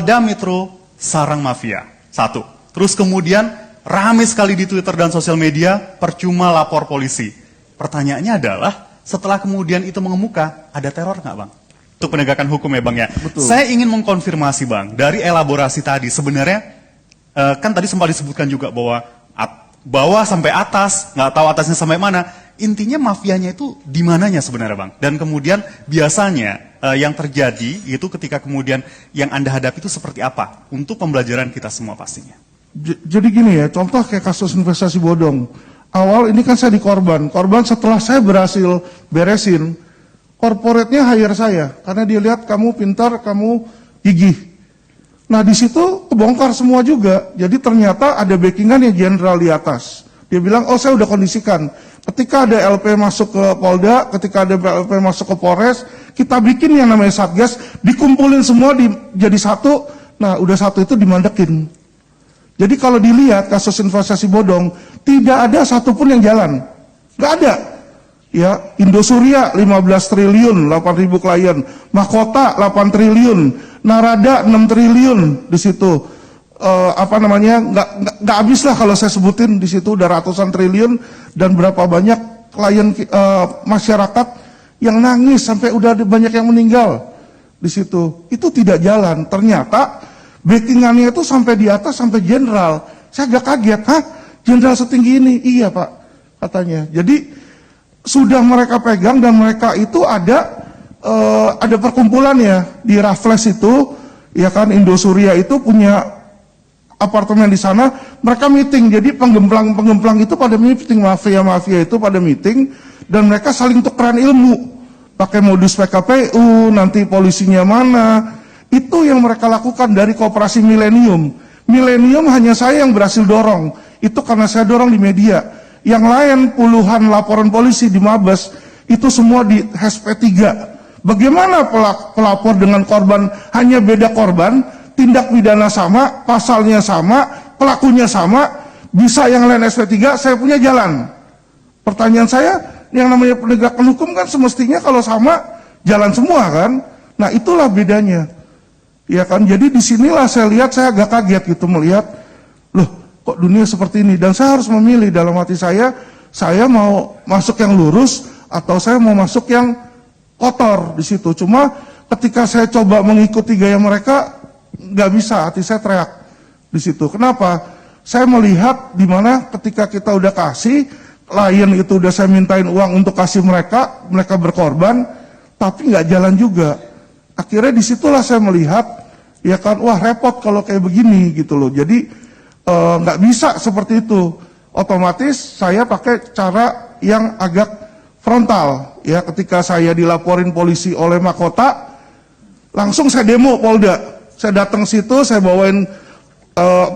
Polda Metro sarang mafia. Satu. Terus kemudian rame sekali di Twitter dan sosial media, percuma lapor polisi. Pertanyaannya adalah, setelah kemudian itu mengemuka, ada teror nggak Bang? Itu penegakan hukum ya Bang ya. Betul. Saya ingin mengkonfirmasi Bang, dari elaborasi tadi sebenarnya, kan tadi sempat disebutkan juga bahwa bawah sampai atas, nggak tahu atasnya sampai mana. Intinya mafianya itu di mananya sebenarnya Bang? Dan kemudian biasanya yang terjadi itu ketika kemudian yang Anda hadapi itu seperti apa? Untuk pembelajaran kita semua pastinya. Jadi gini ya, contoh kayak kasus investasi bodong. Awal ini kan saya di korban setelah saya berhasil beresin, korporatnya hire saya. Karena dia lihat kamu pintar, kamu gigih. Nah di situ kebongkar semua juga. Jadi ternyata ada backingan yang jenderal di atas. Dia bilang, oh saya udah kondisikan. Ketika ada LP masuk ke Polda, ketika ada LP masuk ke Polres, kita bikin yang namanya Satgas, dikumpulin semua jadi satu, nah udah satu itu dimandekin. Jadi kalau dilihat kasus investasi bodong, tidak ada satupun yang jalan. Nggak ada. Ya, Indosuria 15 triliun, 8.000 klien. Mahkota 8 triliun, Narada 6 triliun di situ. Nggak habis lah kalau saya sebutin di situ udah ratusan triliun dan berapa banyak klien masyarakat yang nangis sampai udah banyak yang meninggal di situ. Itu tidak jalan. Ternyata backingannya itu sampai di atas sampai jenderal. Saya agak kaget, hah? Jenderal setinggi ini? Iya Pak, katanya. Jadi sudah mereka pegang dan mereka itu ada perkumpulannya di Raffles itu, ya kan Indosuria itu punya apartemen di sana, mereka meeting. Jadi penggemplang itu pada meeting, mafia itu pada meeting dan mereka saling tukeran ilmu. Pakai modus PKPU, nanti polisinya mana. Itu yang mereka lakukan dari Koperasi Milenium. Milenium hanya saya yang berhasil dorong. Itu karena saya dorong di media. Yang lain puluhan laporan polisi di Mabes, itu semua di HP3. Bagaimana pelapor dengan korban hanya beda korban, tindak pidana sama, pasalnya sama, pelakunya sama, bisa yang lain SP3, saya punya jalan. Pertanyaan saya, yang namanya penegakan hukum kan semestinya kalau sama, jalan semua kan? Nah itulah bedanya. Ya kan, jadi disinilah saya lihat, saya agak kaget gitu melihat, loh kok dunia seperti ini, dan saya harus memilih dalam hati saya mau masuk yang lurus, atau saya mau masuk yang kotor di situ. Cuma ketika saya coba mengikuti gaya mereka, nggak bisa, hati saya teriak di situ. Kenapa? Saya melihat di mana ketika kita udah kasih, klien itu udah saya mintain uang untuk kasih mereka berkorban, tapi nggak jalan juga. Akhirnya disitulah saya melihat, ya kan, wah repot kalau kayak begini gitu loh. Jadi nggak bisa seperti itu. Otomatis saya pakai cara yang agak frontal. Ya, ketika saya dilaporin polisi oleh Mahkota, langsung saya demo Polda. Saya datang situ, saya bawain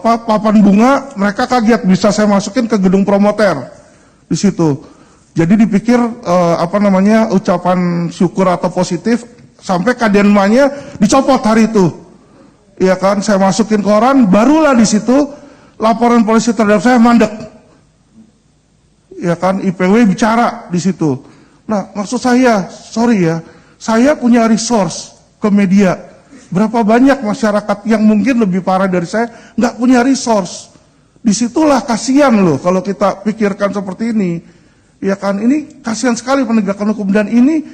papan bunga, mereka kaget bisa saya masukin ke gedung promoter di situ. Jadi dipikir ucapan syukur atau positif, sampai kadenmanya dicopot hari itu. Ya kan, saya masukin koran, barulah di situ laporan polisi terhadap saya mandek. Ya kan, IPW bicara di situ. Nah, maksud saya, sorry ya, saya punya resource ke media. Berapa banyak masyarakat yang mungkin lebih parah dari saya nggak punya resource. Disitulah kasihan loh kalau kita pikirkan seperti ini. Ya kan, ini kasihan sekali penegakan hukum, dan ini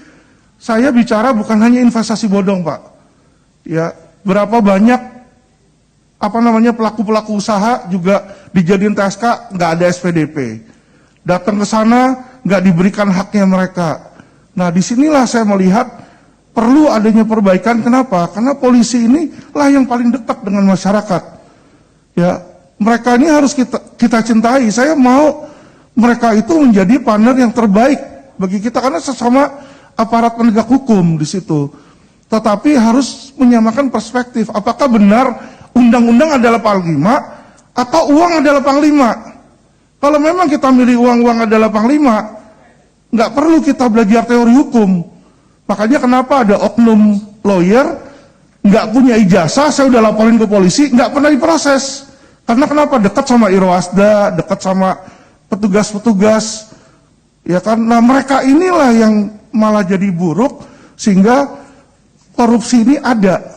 saya bicara bukan hanya investasi bodong Pak. Ya, berapa banyak pelaku-pelaku usaha juga dijadiin TSK, nggak ada SPDP. Datang ke sana nggak diberikan haknya mereka. Nah disinilah saya melihat perlu adanya perbaikan. Kenapa? Karena polisi ini lah yang paling dekat dengan masyarakat. Ya, mereka ini harus kita cintai. Saya mau mereka itu menjadi partner yang terbaik bagi kita karena sesama aparat penegak hukum di situ. Tetapi harus menyamakan perspektif. Apakah benar undang-undang adalah panglima atau uang adalah panglima? Kalau memang kita milih uang adalah panglima, nggak perlu kita belajar teori hukum. Makanya kenapa ada oknum lawyer, nggak punya ijazah, saya udah laporin ke polisi, nggak pernah diproses. Karena kenapa? Dekat sama Irwasda, dekat sama petugas-petugas. Ya kan, nah mereka inilah yang malah jadi buruk, sehingga korupsi ini ada.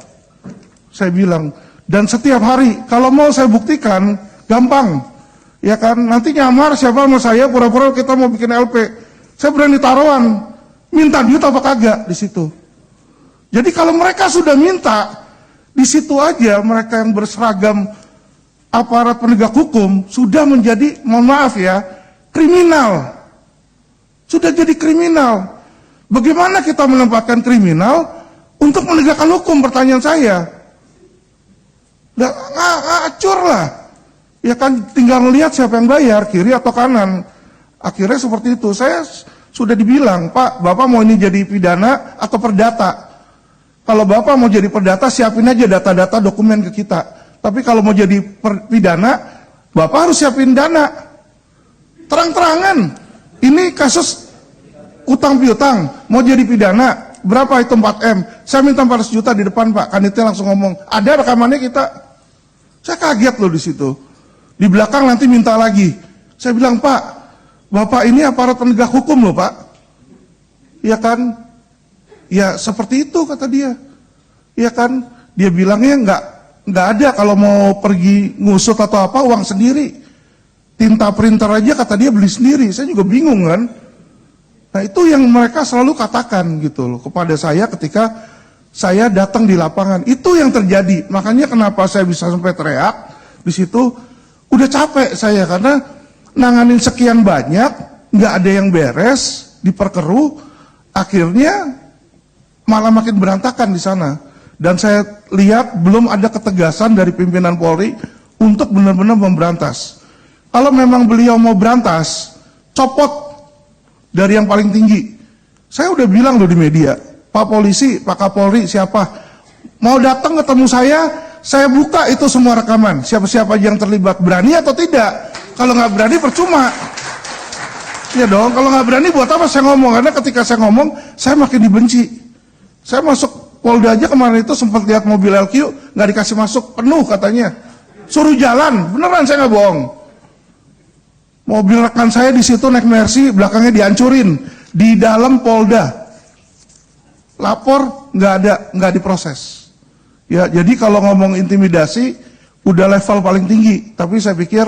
Saya bilang, dan setiap hari, kalau mau saya buktikan, gampang. Ya kan, nanti nyamar siapa sama saya, pura-pura kita mau bikin LP. Saya berani taruhan, minta duit apa kagak di situ. Jadi kalau mereka sudah minta, di situ aja mereka yang berseragam aparat penegak hukum sudah menjadi, mohon maaf ya, kriminal. Sudah jadi kriminal. Bagaimana kita menempatkan kriminal untuk menegakkan hukum, pertanyaan saya. Acur lah. Ya kan tinggal melihat siapa yang bayar, kiri atau kanan. Akhirnya seperti itu. Saya sudah dibilang, Pak, Bapak mau ini jadi pidana atau perdata? Kalau Bapak mau jadi perdata, siapin aja data-data dokumen ke kita. Tapi kalau mau jadi pidana, Bapak harus siapin dana. Terang-terangan. Ini kasus utang piutang, mau jadi pidana. Berapa itu 4M? Saya minta 400 juta di depan, Pak. Kanitnya langsung ngomong, ada rekamannya kita. Saya kaget loh di situ. Di belakang nanti minta lagi. Saya bilang, Pak, Bapak ini aparat penegak hukum loh, Pak. Iya kan? Ya seperti itu kata dia. Iya kan? Dia bilangnya nggak ada kalau mau pergi ngusut atau apa, uang sendiri. Tinta printer aja kata dia beli sendiri. Saya juga bingung kan. Nah itu yang mereka selalu katakan gitu loh kepada saya ketika saya datang di lapangan. Itu yang terjadi. Makanya kenapa saya bisa sampai teriak di situ. Udah capek saya karena nanganin sekian banyak, nggak ada yang beres, diperkeruh, akhirnya malah makin berantakan di sana. Dan saya lihat belum ada ketegasan dari pimpinan Polri untuk benar-benar memberantas. Kalau memang beliau mau berantas, copot dari yang paling tinggi. Saya udah bilang loh di media, Pak Polisi, Pak Kapolri, siapa mau datang ketemu saya buka itu semua rekaman. Siapa-siapa aja yang terlibat, berani atau tidak? Kalau nggak berani percuma. Ya dong, kalau nggak berani buat apa saya ngomong? Karena ketika saya ngomong, saya makin dibenci. Saya masuk Polda aja kemarin itu sempat lihat mobil LQ, nggak dikasih masuk, penuh katanya. Suruh jalan, beneran saya nggak bohong. Mobil rekan saya di situ naik Mercy, belakangnya dihancurin di dalam Polda. Lapor nggak diproses. Ya, jadi kalau ngomong intimidasi udah level paling tinggi. Tapi saya pikir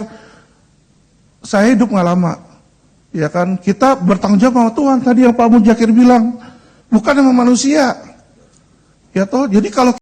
saya hidup nggak lama. Ya kan, kita bertanggung jawab sama Tuhan. Tadi yang Pak Mujahir bilang, bukan sama manusia. Ya toh, jadi kalau